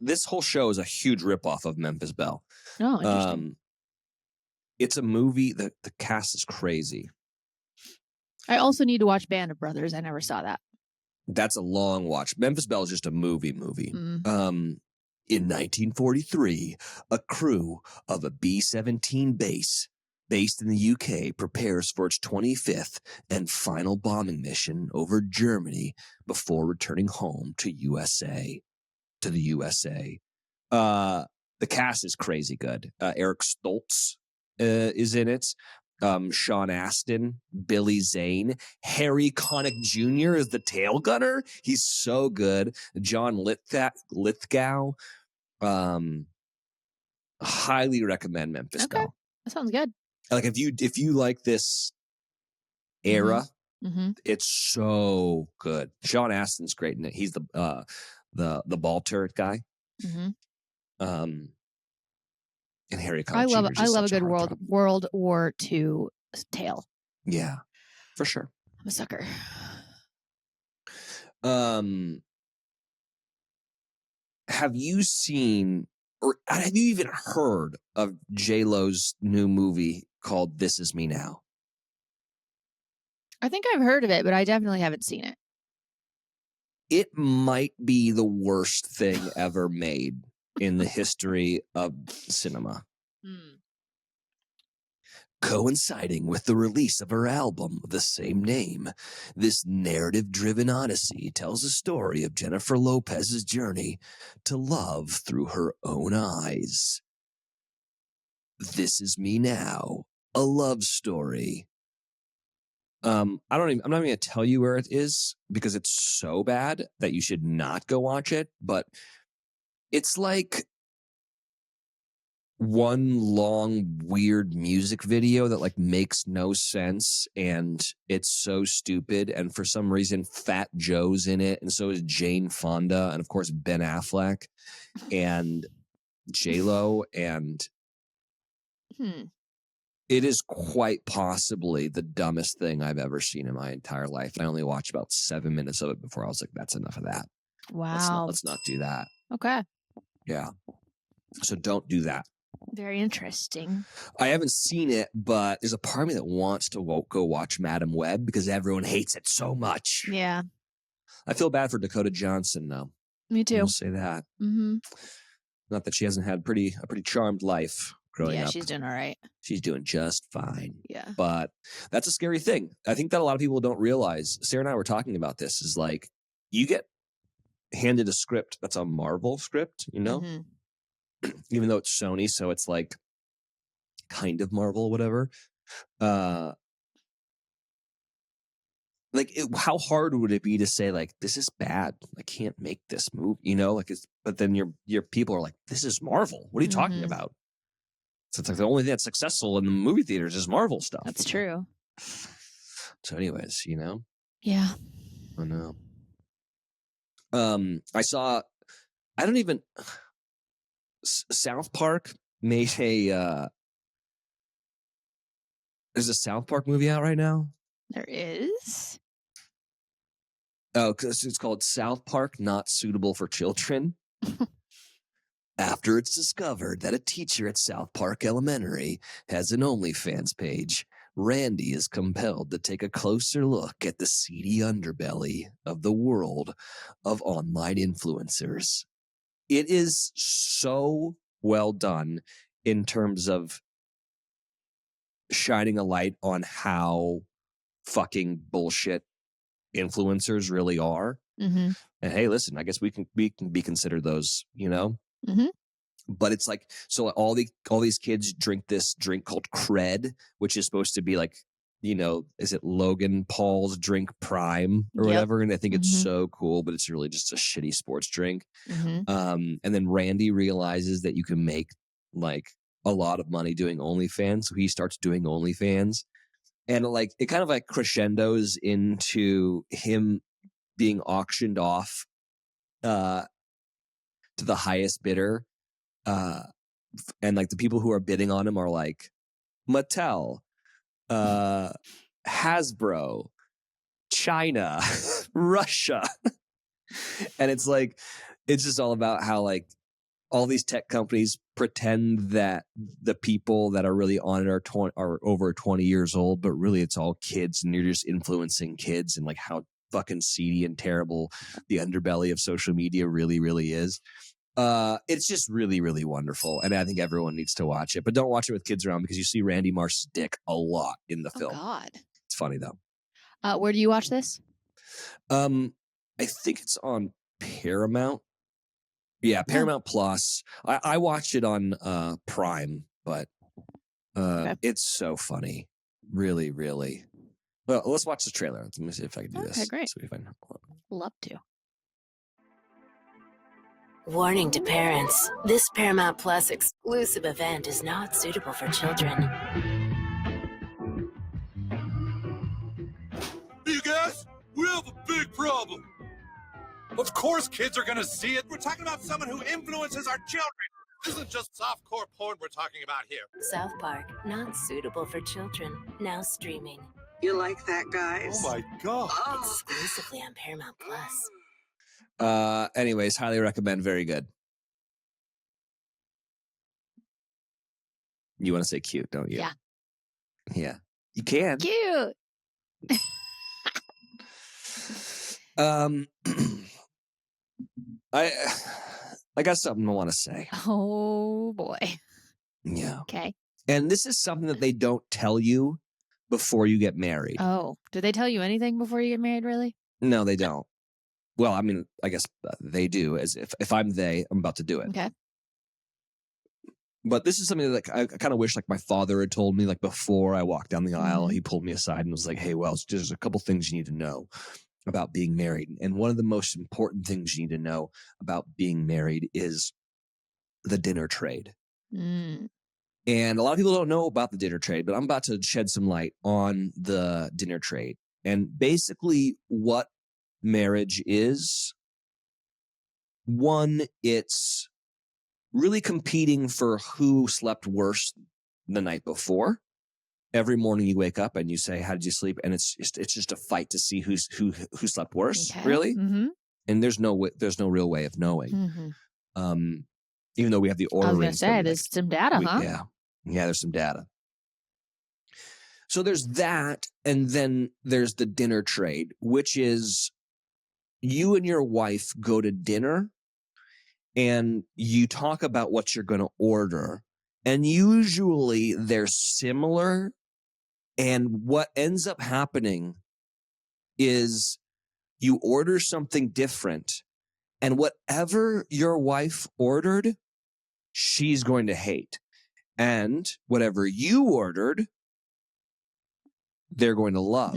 this whole show is a huge ripoff of Memphis Belle. Oh, interesting. It's a movie that the cast is crazy. I also need to watch Band of Brothers. I never saw that. That's a long watch. Memphis Belle is just a movie. In 1943, a crew of a B-17 base based in the UK prepares for its 25th and final bombing mission over Germany before returning home to the USA. The cast is crazy good. Eric Stoltz is in it. Sean Astin, Billy Zane, Harry Connick Jr. is the tail gunner. He's so good. John Lithgow. Highly recommend Memphis Belle. That sounds good. Like if you like this era, it's so good. Sean Astin's great in it. He's the ball turret guy. And Harry Connick I love a good World War II tale. Yeah, for sure. I'm a sucker. Have you seen, or have you even heard of J-Lo's new movie called This Is Me Now? I think I've heard of it, but I definitely haven't seen it. It might be the worst thing ever made in the history of cinema. Coinciding with the release of her album of the same name, this narrative-driven odyssey tells the story of Jennifer Lopez's journey to love through her own eyes. This Is Me Now, a love story. I'm not even going to tell you where it is because it's so bad that you should not go watch it, but it's like one long weird music video that like makes no sense, and it's so stupid, and for some reason Fat Joe's in it, and so is Jane Fonda, and of course Ben Affleck and J-Lo, and it is quite possibly the dumbest thing I've ever seen in my entire life. And I only watched about 7 minutes of it before I was like, that's enough of that. Wow. Let's not do that. Okay. Yeah. So don't do that. Very interesting. I haven't seen it, but there's a part of me that wants to go watch Madam Web because everyone hates it so much. Yeah. I feel bad for Dakota Johnson, though. Me too. I'll say that. Not that she hasn't had a pretty charmed life growing up. Yeah, she's doing all right. She's doing just fine. Yeah. But that's a scary thing. I think that a lot of people don't realize. Sarah and I were talking about this. Is like you get handed a script that's a Marvel script, you know? Even though it's Sony, so it's like kind of Marvel, whatever. How hard would it be to say like this is bad? I can't make this movie, you know? Like, but then your people are like, this is Marvel. What are you talking about? So it's like the only thing that's successful in the movie theaters is Marvel stuff. That's true. So, anyways, you know. Yeah. I know. I saw. I don't even. South Park made a there's a South Park movie out right now. There is? Oh, because it's called South Park Not Suitable for Children. After it's discovered that a teacher at South Park Elementary has an OnlyFans page, Randy is compelled to take a closer look at the seedy underbelly of the world of online influencers. it is so well done in terms of shining a light on how fucking bullshit influencers really are. Mm-hmm. And hey, listen, I guess we can be considered those, you know. Mm-hmm. But it's like, so all these kids drink this drink called Cred, which is supposed to be like, you know, is it Logan Paul's drink Prime or whatever? And I think it's so cool, but it's really just a shitty sports drink. And then Randy realizes that you can make like a lot of money doing OnlyFans, so he starts doing OnlyFans, and like it kind of like crescendos into him being auctioned off to the highest bidder. And like the people who are bidding on him are like Mattel, Hasbro, China, Russia. And it's like, it's just all about how like all these tech companies pretend that the people that are really on it are over 20 years old, but really it's all kids and you're just influencing kids, and like how fucking seedy and terrible the underbelly of social media really, really is. It's just really, really wonderful, and I think everyone needs to watch it. But don't watch it with kids around because you see Randy Marsh's dick a lot in the film. God, it's funny though. Where do you watch this? I think it's on Paramount. Yeah, Paramount Plus. I watched it on Prime, but it's so funny, really, really. Well, let's watch the trailer. Let me see if I can do this. Okay, great. So we find. Love to. Warning to parents, this Paramount Plus exclusive event is not suitable for children. You guys, we have a big problem. Of course kids are gonna see it. We're talking about someone who influences our children. This isn't just softcore porn we're talking about here. South Park, not suitable for children, now streaming. You like that, guys? Oh my God. Exclusively on Paramount Plus. Anyways, highly recommend. Very good. You want to say cute, don't you? Yeah. Yeah. You can. Cute. I got something I want to say. Oh boy. Yeah. Okay. And this is something that they don't tell you before you get married. Oh, do they tell you anything before you get married, really? No, they don't. Well, I mean, I guess they do. As if I'm I'm about to do it. Okay. But this is something that I kind of wish like my father had told me like before I walked down the aisle. He pulled me aside and was like, "Hey, Wells, there's a couple things you need to know about being married. And one of the most important things you need to know about being married is the dinner trade." And a lot of people don't know about the dinner trade, but I'm about to shed some light on the dinner trade. And basically what marriage is, one, it's really competing for who slept worse the night before. Every morning you wake up and you say, "How did you sleep?" And it's just a fight to see who slept worse, really. And there's no real way of knowing. Even though we have the Oura I was going to rings, say, there's some data, huh? Yeah, there's some data. So there's that, and then there's the dinner trade, which is you and your wife go to dinner and you talk about what you're going to order. And usually they're similar. And what ends up happening is you order something different, and whatever your wife ordered, she's going to hate. And whatever you ordered, they're going to love.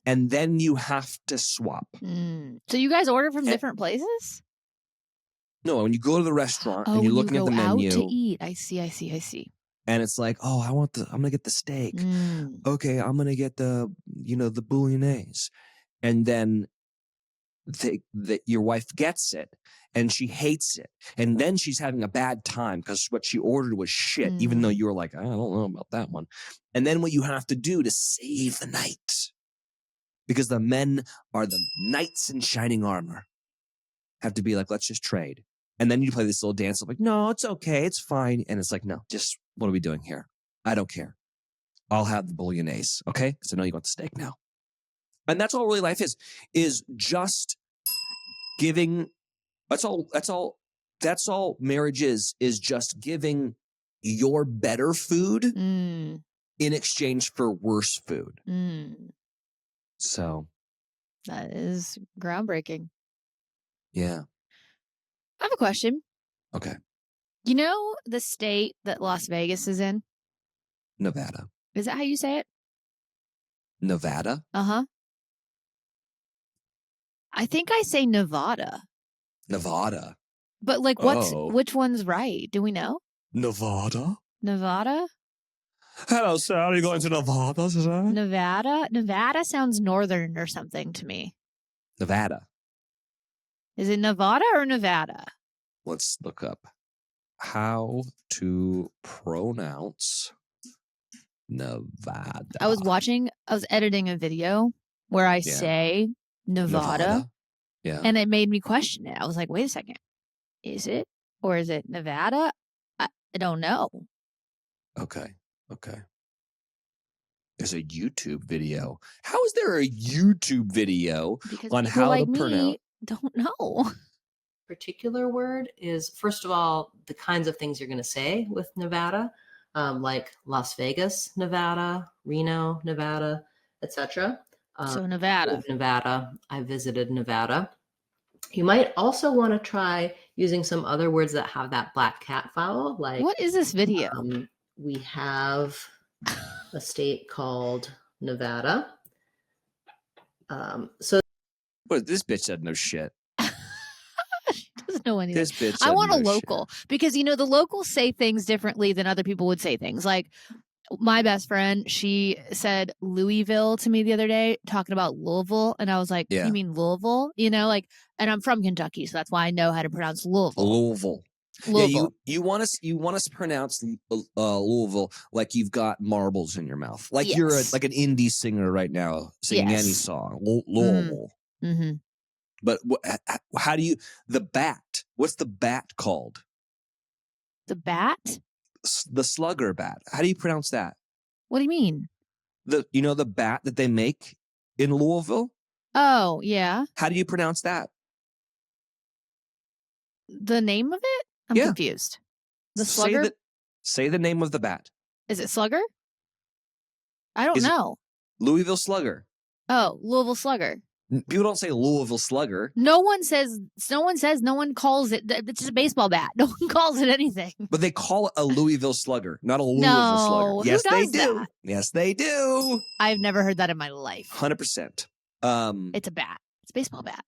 And then you have to swap. So you guys order from different places? No, when you go to the restaurant and you're looking at the menu. Out to eat. I see. And it's like, "Oh, I'm going to get the steak. Okay, I'm going to get the bolognese." And then your wife gets it and she hates it. And then she's having a bad time because what she ordered was shit, even though you were like, "I don't know about that one." And then what you have to do to save the night, because the men are the knights in shining armor, have to be like, "Let's just trade." And then you play this little dance of like, "No, it's okay. It's fine." And it's like, "No, just what are we doing here? I don't care. I'll have the bolognese, okay? Because I know you want the steak now." And that's all really life is just giving. That's all That's all marriage is just giving your better food in exchange for worse food. So that is groundbreaking. Yeah. I have a question. Okay. You know the state that Las Vegas is in? Nevada. Is that how you say it? Nevada? Uh-huh. I think I say Nevada. Nevada. But like which one's right? Do we know? Nevada? Nevada? Hello, sir. Are you going to Nevada today? Nevada? Nevada sounds northern or something to me. Nevada. Is it Nevada or Nevada? Let's look up how to pronounce Nevada. I was editing a video where I say Nevada. Yeah. And it made me question it. I was like, wait a second. Is it? Or is it Nevada? I don't know. Okay. There's a YouTube video. How is there a YouTube video on how to pronounce? Don't know. Particular word is, first of all, the kinds of things you're going to say with Nevada, like Las Vegas, Nevada, Reno, Nevada, etc. So Nevada. I visited Nevada. You might also want to try using some other words that have that black cat vowel. Like, what is this video? We have a state called Nevada. So What, this bitch doesn't know shit. She doesn't know anything. This bitch I want a doesn't know local because the locals say things differently than other people would say things. Like my best friend, she said Louisville to me the other day, talking about Louisville, and I was like, "You mean Louisville?" And I'm from Kentucky, so that's why I know how to pronounce Louisville. Yeah, you want us to pronounce Louisville like you've got marbles in your mouth, like you're like an indie singer right now singing any song. Louisville. Mm-hmm. But how do you the bat? What's the bat called? The bat? The slugger bat. How do you pronounce that? What do you mean? The bat that they make in Louisville? Oh, yeah. How do you pronounce that? The name of it? I'm confused. The slugger? Say the name of the bat. Is it slugger? I don't know. Louisville slugger. Oh, Louisville slugger. People don't say Louisville slugger. No one calls it. It's just a baseball bat. No one calls it anything. But they call it a Louisville slugger, not a Louisville slugger. Yes, they do. That? Yes, they do. I've never heard that in my life. 100%. It's a bat. It's a baseball bat.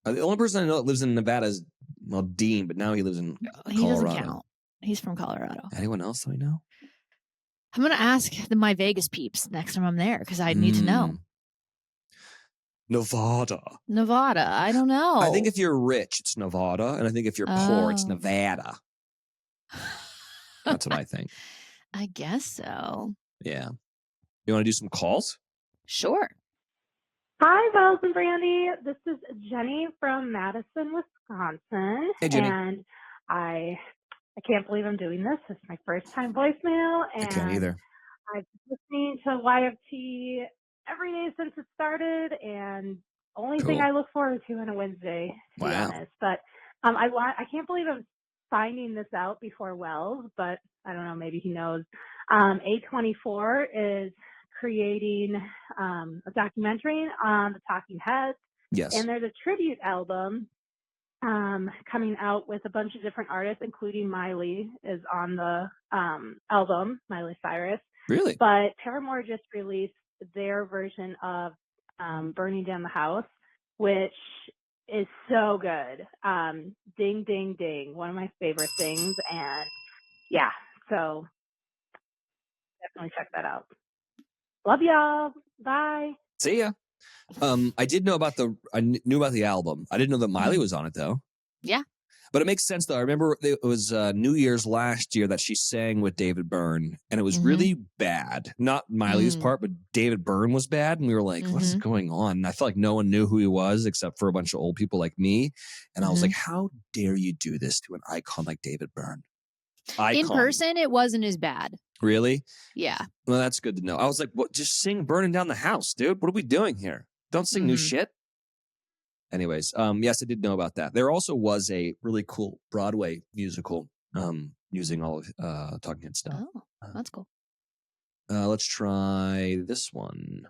The only person I know that lives in Nevada is, Dean, but now he lives in Colorado. He doesn't count. He's from Colorado. Anyone else that we know? I'm going to ask my Vegas peeps next time I'm there because I need to know. Nevada. I don't know. I think if you're rich, it's Nevada. And I think if you're poor, it's Nevada. That's what I think. I guess so. Yeah. You want to do some calls? Sure. Hi, Wells and Brandi. This is Jenny from Madison, Wisconsin. Hey, Jenny. And I can't believe I'm doing this. It's my first time voicemail. And I can't either. I've been listening to YFT every day since it started, and only thing I look forward to on a Wednesday, to be honest. But I can't believe I'm finding this out before Wells, but I don't know, maybe he knows. A24 is creating a documentary on the Talking Heads. Yes. And there's a tribute album coming out with a bunch of different artists, including Miley is on the album, Miley Cyrus. Really? But Paramore just released their version of Burning Down the House, which is so good. Ding, ding, ding. One of my favorite things. And yeah, so definitely check that out. Love y'all. Bye. See ya. I knew about the album. I didn't know that Miley was on it though. Yeah. But it makes sense though. I remember it was New Year's last year that she sang with David Byrne, and it was really bad. Not Miley's part, but David Byrne was bad, and we were like, "What is going on?" And I felt like no one knew who he was except for a bunch of old people like me. And I was like, "How dare you do this to an icon like David Byrne?" In person, it wasn't as bad. Really? Yeah. Well, that's good to know. I was like, "What? Just sing "Burning Down the House," dude. What are we doing here? Don't sing new shit." anyways, yes, I did know about that. There also was a really cool Broadway musical using all of Talking Head stuff. Oh, that's cool. Let's try this one.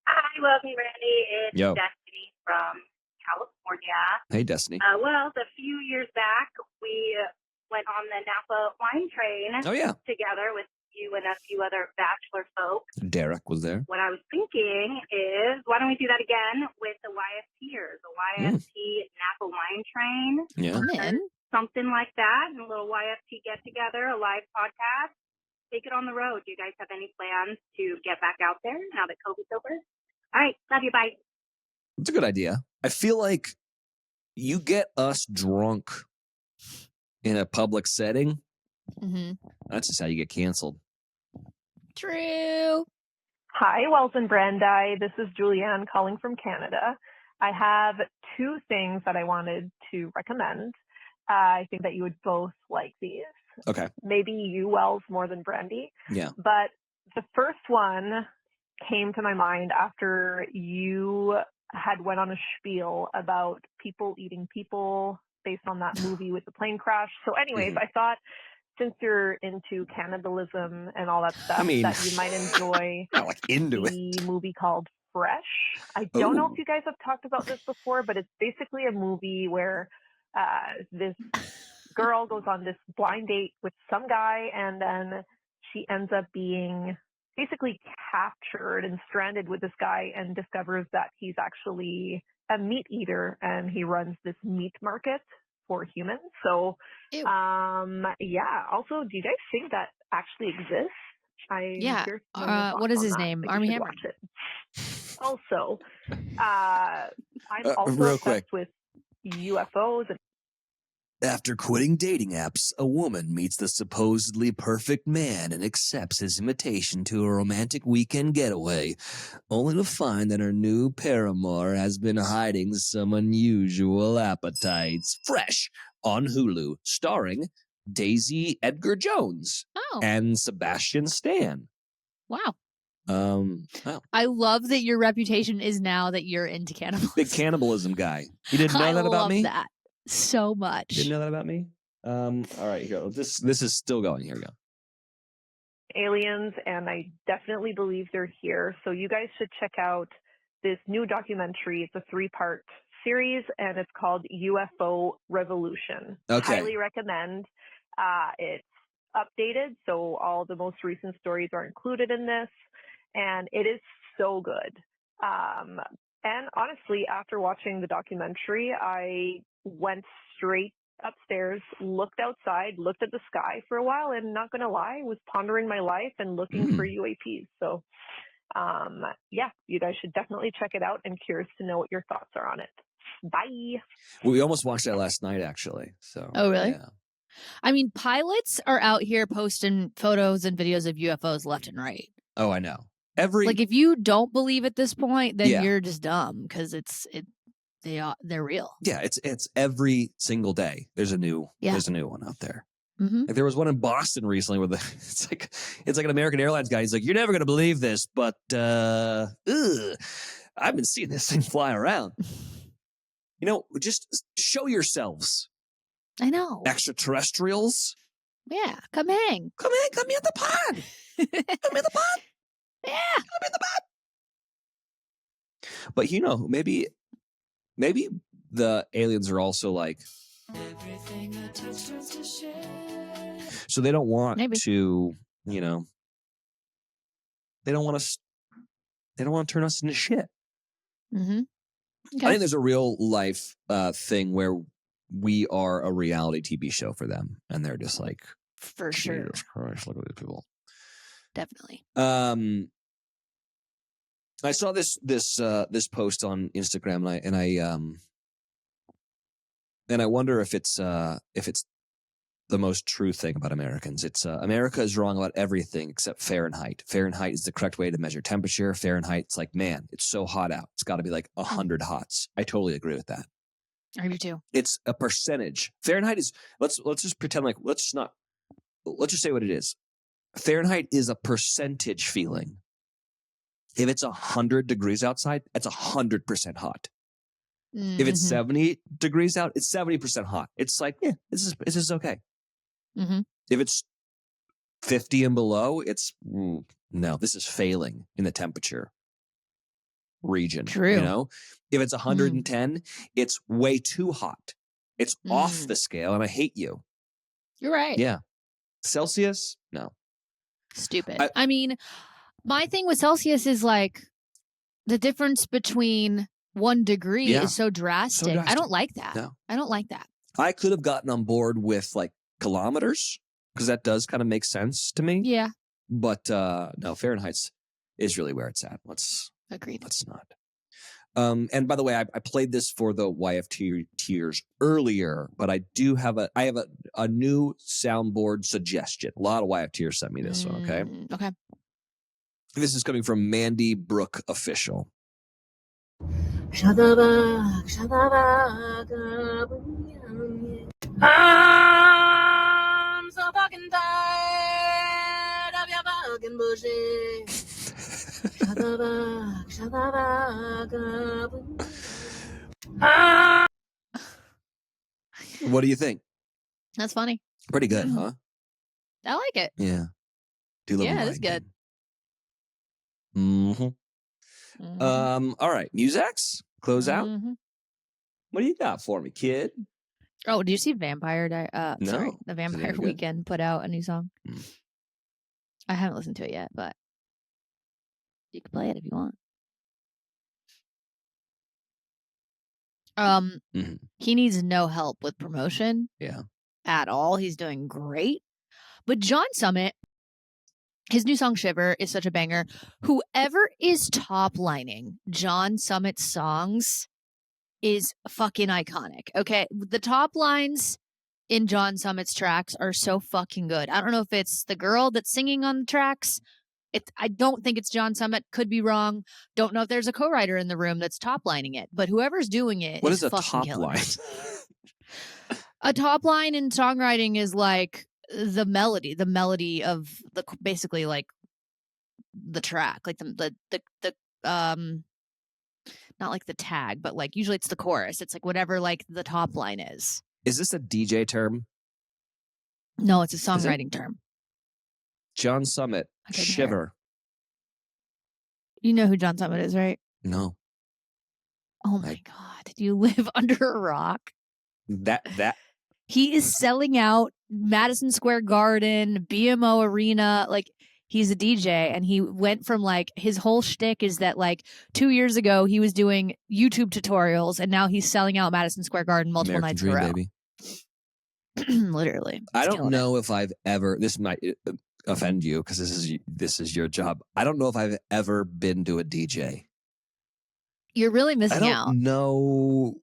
Hi, Wells and Brandi. It's Yo. Destiny from California. Hey, Destiny. Well, a few years back, we went on the Napa wine train together with you and a few other bachelor folks. Derek was there. What I was thinking is, why don't we do that again with the YFTers, the YFT Napa wine train? Yeah. Something like that, and a little YFT get-together, a live podcast. Take it on the road. Do you guys have any plans to get back out there now that COVID's over? All right. Love you. Bye. It's a good idea. I feel like you get us drunk in a public setting. Mm-hmm. That's just how you get canceled. True. Hi, Wells and Brandi. This is Julianne calling from Canada. I have two things that I wanted to recommend. I think that you would both like these. Okay. Maybe you, Wells, more than Brandi. Yeah. But the first one came to my mind after you had went on a spiel about people eating people based on that movie with the plane crash. So anyways, I thought since you're into cannibalism and all that stuff, that you might enjoy the movie called Fresh. I don't know if you guys have talked about this before, but it's basically a movie where this girl goes on this blind date with some guy, and then she ends up being basically captured and stranded with this guy and discovers that he's actually a meat eater and he runs this meat market for humans. So, yeah. Also, do you guys think that actually exists? What is his name? Armie Hammer. Also, I'm also real obsessed quick. with UFOs. After quitting dating apps, a woman meets the supposedly perfect man and accepts his invitation to a romantic weekend getaway, only to find that her new paramour has been hiding some unusual appetites. Fresh on Hulu, starring Daisy Edgar Jones and Sebastian Stan. Wow. Wow. I love that your reputation is now that you're into cannibalism. Big cannibalism guy. You didn't know that about me? I love that so much. Didn't know that about me? All right, here. This is still going. Here we go. Aliens, and I definitely believe they're here. So you guys should check out this new documentary. It's a 3-part series, and it's called UFO Revolution. Okay. Highly recommend. It's updated, so all the most recent stories are included in this, and it is so good. And honestly, after watching the documentary, I went straight upstairs, looked outside, looked at the sky for a while, and not going to lie, was pondering my life and looking for UAPs. So, yeah, you guys should definitely check it out, and curious to know what your thoughts are on it. Bye. We almost watched that last night, actually. So. Oh, really? Yeah. I mean, pilots are out here posting photos and videos of UFOs left and right. Oh, I know. Like, if you don't believe at this point, then you're just dumb, because they're real. Yeah, it's every single day. There's a new one out there. Mm-hmm. Like, there was one in Boston recently where it's like an American Airlines guy. He's like, "You're never gonna believe this, but I've been seeing this thing fly around." Just show yourselves. I know. Extraterrestrials. Yeah, come hang. Come me at the pod. Come me at the pod. Yeah. Come me at the pod. But maybe the aliens are also like, so they don't want to, they don't want to turn us into shit. Mm-hmm. Okay. I think there's a real life thing where we are a reality TV show for them, and they're just like, for sure. Jesus Christ, look at these people. Definitely. I saw this post on Instagram, and I wonder if it's the most true thing about Americans. It's America is wrong about everything except Fahrenheit. Fahrenheit is the correct way to measure temperature. Fahrenheit's like, man, it's so hot out. It's got to be like 100 hots. I totally agree with that. I do too. It's a percentage. Fahrenheit is let's just pretend like let's just say what it is. Fahrenheit is a percentage feeling. If it's 100 degrees outside, that's 100% hot. If it's 70 degrees out, it's 70% hot. It's like, yeah, this is okay. Mm-hmm. If it's 50 and below, it's no, this is failing in the temperature region. True. You know, if it's 110, it's way too hot. It's off the scale, and I hate you. You're right. Yeah. Celsius? No. Stupid. I mean, my thing with Celsius is like the difference between 1 degree is so drastic. I don't like that. No. I don't like that. I could have gotten on board with like kilometers because that does kind of make sense to me. Yeah. But no, Fahrenheit is really where it's at. Agreed. Let's not. And by the way, I played this for the YFTers earlier, but I have a new soundboard suggestion. A lot of YFTers sent me this one. Okay. Okay. This is coming from Mandy Brooke Official. I'm so fucking tired of your fucking bullshit. What do you think? That's funny. Pretty good, huh? I like it. Yeah. Do love that's good. Mm-hmm. All right. Musax, close out. What do you got for me, kid? Oh, did you see Vampire No. Sorry, the Vampire Weekend put out a new song. I haven't listened to it yet, but you can play it if you want. He needs no help with promotion. Yeah. At all. He's doing great. But John Summit, his new song Shiver is such a banger. Whoever is top lining John Summit's songs is fucking iconic. Okay. The top lines in John Summit's tracks are so fucking good. I don't know if it's the girl that's singing on the tracks. I don't think it's John Summit. Could be wrong. Don't know if there's a co-writer in the room that's top lining it. But whoever's doing it what is a fucking top killing line? it. A top line in songwriting is like the melody of the basically like the track, like the not like the tag, but like usually it's the chorus. It's like whatever like the top line is. Is this a DJ term? No, it's a songwriting term. John Summit, Shiver. You know who John Summit is, right? No. Oh my God. Did you live under a rock? That he is selling out Madison Square Garden, BMO Arena. Like, he's a DJ, and he went from like his whole shtick is that like 2 years ago he was doing YouTube tutorials, and now he's selling out Madison Square Garden multiple nights in a row. Baby. Literally. I don't know if I've ever. This might offend you because this is your job. I don't know if I've ever been to a DJ. You're really missing out. I don't know.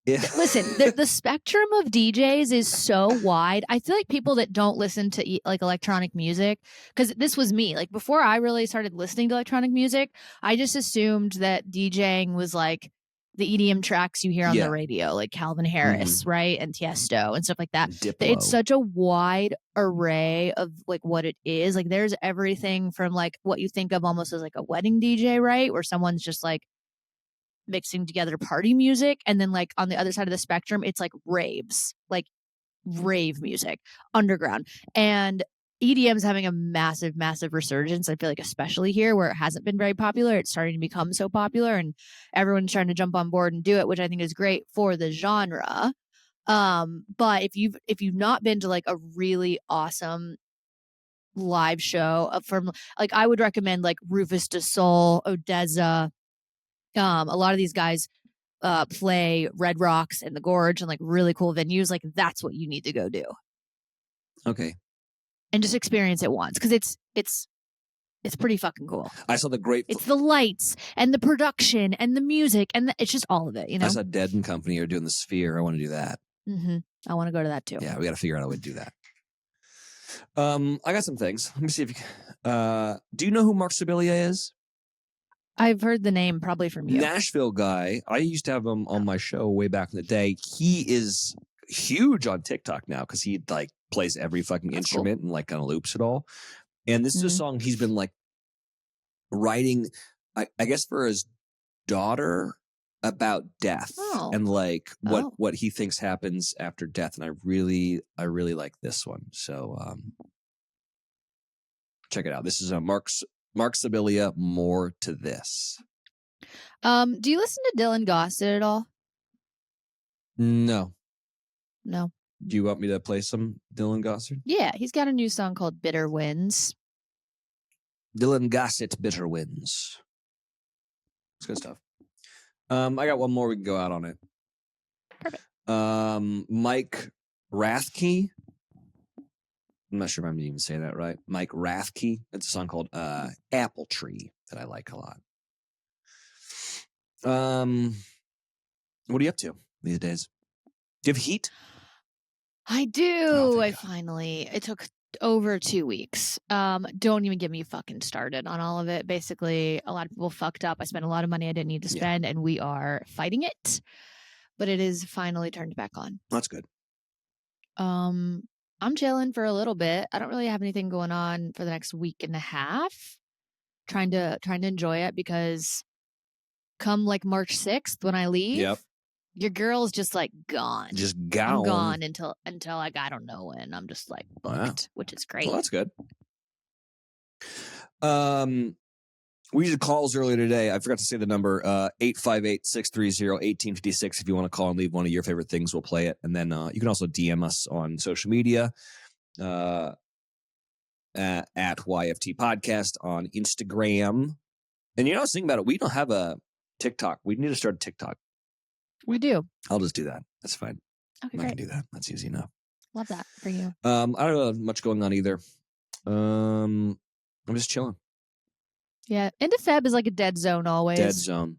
Listen, the spectrum of DJs is so wide. I feel like people that don't listen to like electronic music, because this was me. Like before I really started listening to electronic music, I just assumed that DJing was like the EDM tracks you hear on the radio, like Calvin Harris, right? And Tiesto and stuff like that. Diplo. It's such a wide array of like what it is. Like there's everything from like what you think of almost as like a wedding DJ, right? Where someone's just like mixing together party music, and then like on the other side of the spectrum it's like raves, like rave music, underground, and EDM's having a massive resurgence. I feel like especially here where it hasn't been very popular, it's starting to become so popular and everyone's trying to jump on board and do it, which I think is great for the genre. But if you've not been to like a really awesome live show from like, I would recommend like Rufus Du Sol, Odessa. A lot of these guys play Red Rocks and the Gorge and like really cool venues. Like that's what you need to go do. Okay. And just experience it once, because it's pretty fucking cool. I saw the great. It's the lights and the production and the music and it's just all of it. You know. I saw Dead and Company are doing the Sphere. I want to do that. I want to go to that too. Yeah, we got to figure out how we do that. I got some things. Let me see if you can. Do you know who Mark Scibillia is? I've heard the name probably from you. Nashville guy. I used to have him on my show way back in the day. He is huge on TikTok now because he like plays every fucking instrument and like kind of loops it all. And this is a song he's been like writing, I guess for his daughter about death and like what he thinks happens after death, and I really like this one. So check it out. This is Mark Scibillia. More to this. Do you listen to Dylan Gossett at all? No. No. Do you want me to play some Dylan Gossett? Yeah, he's got a new song called Bitter Winds. Dylan Gossett, Bitter Winds. It's good stuff. I got one more. We can go out on it. Perfect. Mike Rathke. I'm not sure if I'm even saying that right. Mike Rathke. It's a song called Apple Tree that I like a lot. What are you up to these days? Do you have heat? I do. It took over 2 weeks. Don't even get me fucking started on all of it. Basically, a lot of people fucked up. I spent a lot of money I didn't need to spend, and we are fighting it. But it is finally turned back on. That's good. I'm chilling for a little bit. I don't really have anything going on for the next week and a half. Trying to enjoy it, because come like March 6th when I leave, your girl's just like gone. Just gone. I'm gone until like I don't know when. I'm just like booked, which is great. Well, that's good. We did calls earlier today. I forgot to say the number, 858-630-1856. If you want to call and leave one of your favorite things, we'll play it. And then you can also DM us on social media at YFT Podcast on Instagram. And I was thinking about it. We don't have a TikTok. We need to start a TikTok. We do. I'll just do that. That's fine. Okay, I can do that. That's easy enough. Love that for you. I don't have much going on either. I'm just chilling. Yeah. End of Feb is like a dead zone always. Dead zone.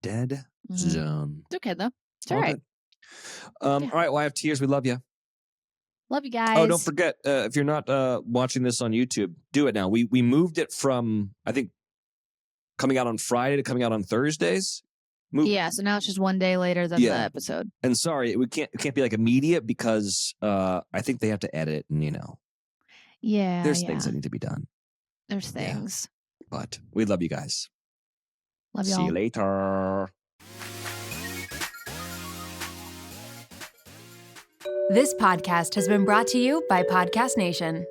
Dead zone. It's okay, though. It's all right. All right, YFTers, we love you. Love you guys. Oh, don't forget, if you're not watching this on YouTube, do it now. We moved it from, I think, coming out on Friday to coming out on Thursdays. Yeah, so now it's just one day later than the episode. And sorry, it can't be like immediate, because I think they have to edit, and there's things that need to be done. There's things. But we love you guys. Love y'all. See you later. This podcast has been brought to you by Podcast Nation.